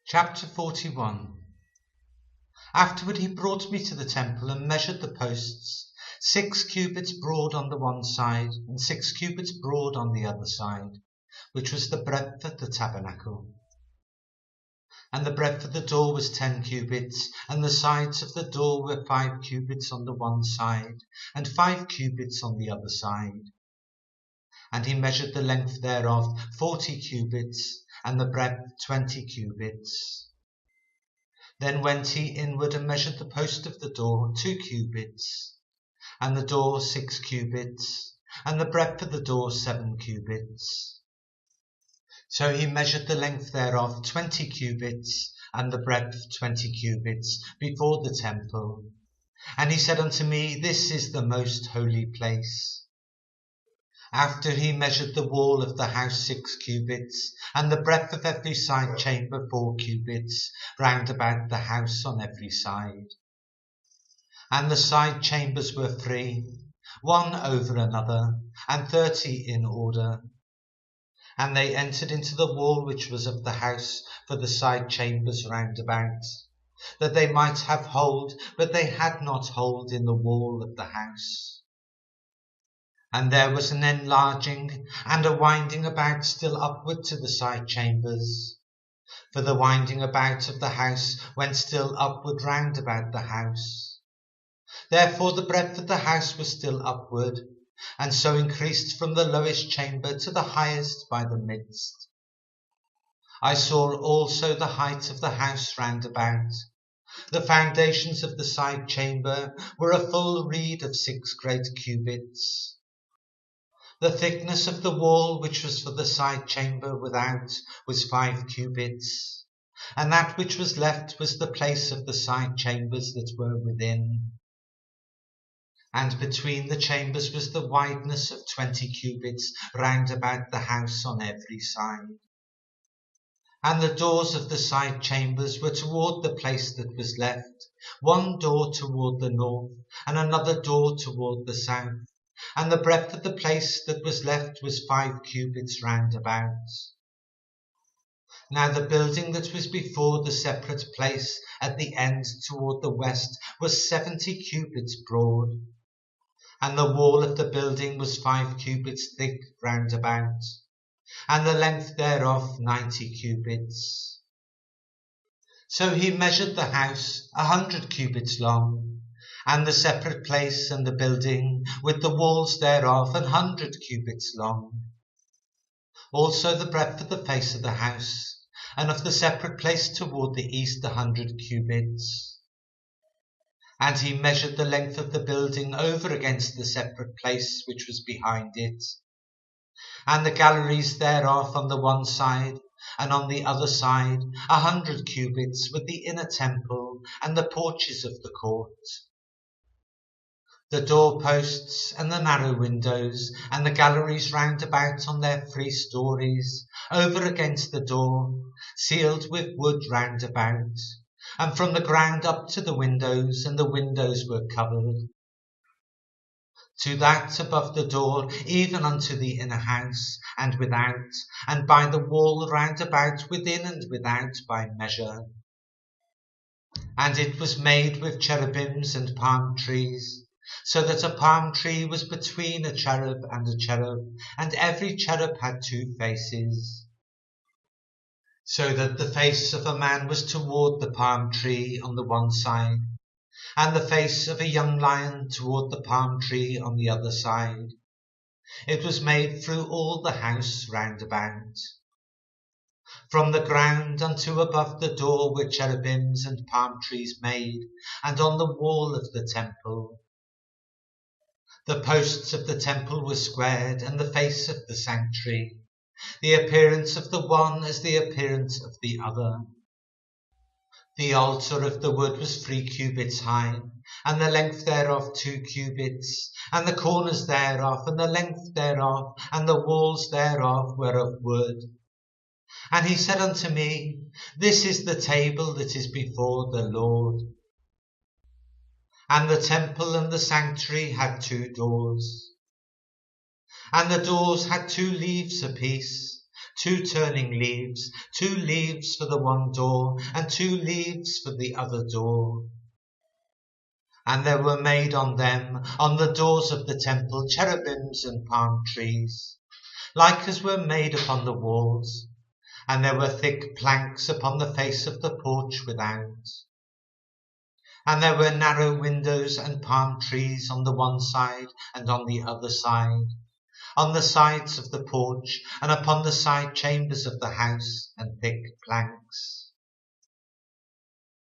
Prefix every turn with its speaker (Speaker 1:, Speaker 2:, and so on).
Speaker 1: Chapter 41. Afterward he brought me to the temple and measured the posts, 6 cubits broad on the one side, and 6 cubits broad on the other side, which was the breadth of the tabernacle. And the breadth of the door was 10 cubits, and the sides of the door were 5 cubits on the one side, and 5 cubits on the other side. And he measured the length thereof 40 cubits, and the breadth 20 cubits. Then went he inward and measured the post of the door 2 cubits, and the door 6 cubits, and the breadth of the door 7 cubits. So he measured the length thereof 20 cubits, and the breadth 20 cubits, before the temple. And he said unto me, This is the most holy place. After he measured the wall of the house 6 cubits, and the breadth of every side chamber 4 cubits, round about the house on every side. And the side chambers were 3, one over another, and 30 in order. And they entered into the wall which was of the house for the side chambers round about, that they might have hold, but they had not hold in the wall of the house. And there was an enlarging and a winding about still upward to the side chambers. For the winding about of the house went still upward round about the house. Therefore the breadth of the house was still upward, and so increased from the lowest chamber to the highest by the midst. I saw also the height of the house round about. The foundations of the side chamber were a full reed of 6 great cubits. The thickness of the wall which was for the side chamber without was 5 cubits, and that which was left was the place of the side chambers that were within. And between the chambers was the wideness of 20 cubits round about the house on every side. And the doors of the side chambers were toward the place that was left, one door toward the north, and another door toward the south. And the breadth of the place that was left was 5 cubits round about. Now the building that was before the separate place at the end toward the west was 70 cubits broad, and the wall of the building was 5 cubits thick round about, and the length thereof 90 cubits. So he measured the house 100 cubits long, and the separate place and the building with the walls thereof 100 cubits long. Also the breadth of the face of the house, and of the separate place toward the east 100 cubits. And he measured the length of the building over against the separate place which was behind it, and the galleries thereof on the one side, and on the other side 100 cubits, with the inner temple and the porches of the court. The doorposts and the narrow windows and the galleries round about on their 3 stories, over against the door, sealed with wood round about, and from the ground up to the windows, and the windows were covered. To that above the door, even unto the inner house, and without, and by the wall round about within and without by measure. And it was made with cherubims and palm trees, so that a palm tree was between a cherub, and every cherub had 2 faces. So that the face of a man was toward the palm tree on the one side, and the face of a young lion toward the palm tree on the other side. It was made through all the house round about. From the ground unto above the door were cherubims and palm trees made, and on the wall of the temple. The posts of the temple were squared, and the face of the sanctuary, the appearance of the one as the appearance of the other. The altar of the wood was 3 cubits high, and the length thereof 2 cubits, and the corners thereof, and the length thereof, and the walls thereof were of wood. And he said unto me, This is the table that is before the Lord. And the temple and the sanctuary had 2 doors. And the doors had 2 leaves apiece, 2 turning leaves, 2 leaves for the one door, and 2 leaves for the other door. And there were made on them, on the doors of the temple, cherubims and palm trees, like as were made upon the walls. And there were thick planks upon the face of the porch without. And there were narrow windows and palm trees on the one side and on the other side, on the sides of the porch and upon the side chambers of the house, and thick planks.